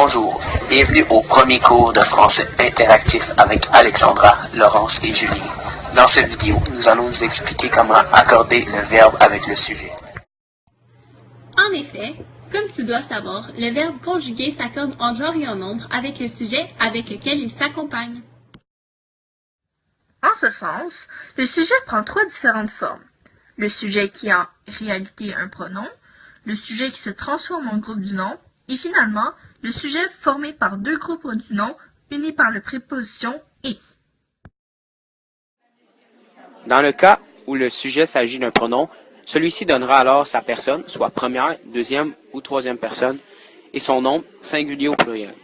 Bonjour, bienvenue au premier cours de français interactif avec Alexandra, Laurence et Julie. Dans cette vidéo, nous allons vous expliquer comment accorder le verbe avec le sujet. En effet, comme tu dois savoir, le verbe conjugué s'accorde en genre et en nombre avec le sujet avec lequel il s'accompagne. En ce sens, le sujet prend trois différentes formes. Le sujet qui est en réalité un pronom, le sujet qui se transforme en groupe du nom, et finalement, le sujet formé par deux groupes du nom unis par la préposition « et ». Dans le cas où le sujet s'agit d'un pronom, celui-ci donnera alors sa personne, soit première, deuxième ou troisième personne, et son nom, singulier ou pluriel,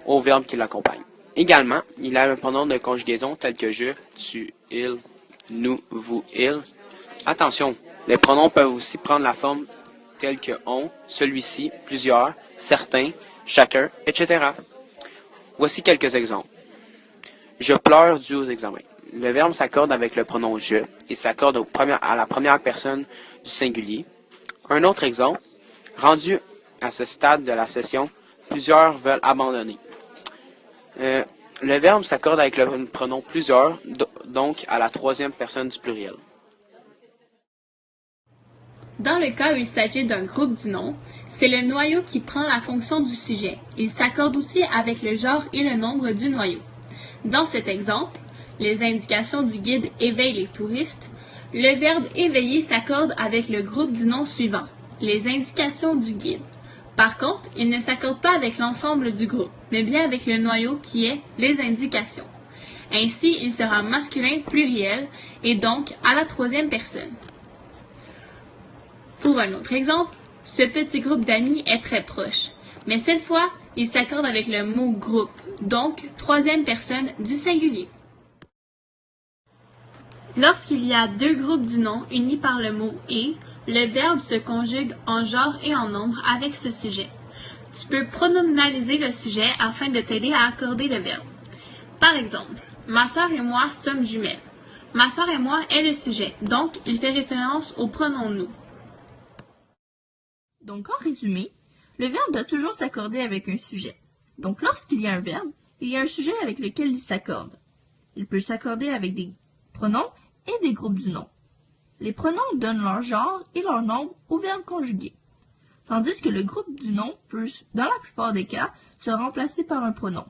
au verbe qui l'accompagne. Également, il a un pronom de conjugaison tel que je, tu, il, nous, vous, il. Attention, les pronoms peuvent aussi prendre la forme telle que on, celui-ci, plusieurs, certains, chacun, etc. Voici quelques exemples. Je pleure dû aux examens. Le verbe s'accorde avec le pronom je et s'accorde à la première personne du singulier. Un autre exemple, rendu à ce stade de la session, plusieurs veulent abandonner. Le verbe s'accorde avec le pronom plusieurs, donc à la troisième personne du pluriel. Dans le cas où il s'agit d'un groupe du nom, c'est le noyau qui prend la fonction du sujet. Il s'accorde aussi avec le genre et le nombre du noyau. Dans cet exemple, les indications du guide éveillent les touristes. Le verbe éveiller s'accorde avec le groupe du nom suivant, les indications du guide. Par contre, il ne s'accorde pas avec l'ensemble du groupe, mais bien avec le noyau qui est les indications. Ainsi, il sera masculin pluriel et donc à la troisième personne. Pour un autre exemple, ce petit groupe d'amis est très proche, mais cette fois, il s'accorde avec le mot groupe, donc troisième personne du singulier. Lorsqu'il y a deux groupes du nom unis par le mot « et », le verbe se conjugue en genre et en nombre avec ce sujet. Tu peux pronominaliser le sujet afin de t'aider à accorder le verbe. Par exemple, ma sœur et moi sommes jumelles. Ma sœur et moi est le sujet, donc il fait référence au pronom nous. Donc, en résumé, le verbe doit toujours s'accorder avec un sujet. Donc, lorsqu'il y a un verbe, il y a un sujet avec lequel il s'accorde. Il peut s'accorder avec des pronoms et des groupes du nom. Les pronoms donnent leur genre et leur nombre au verbe conjugué, tandis que le groupe du nom peut, dans la plupart des cas, se remplacer par un pronom.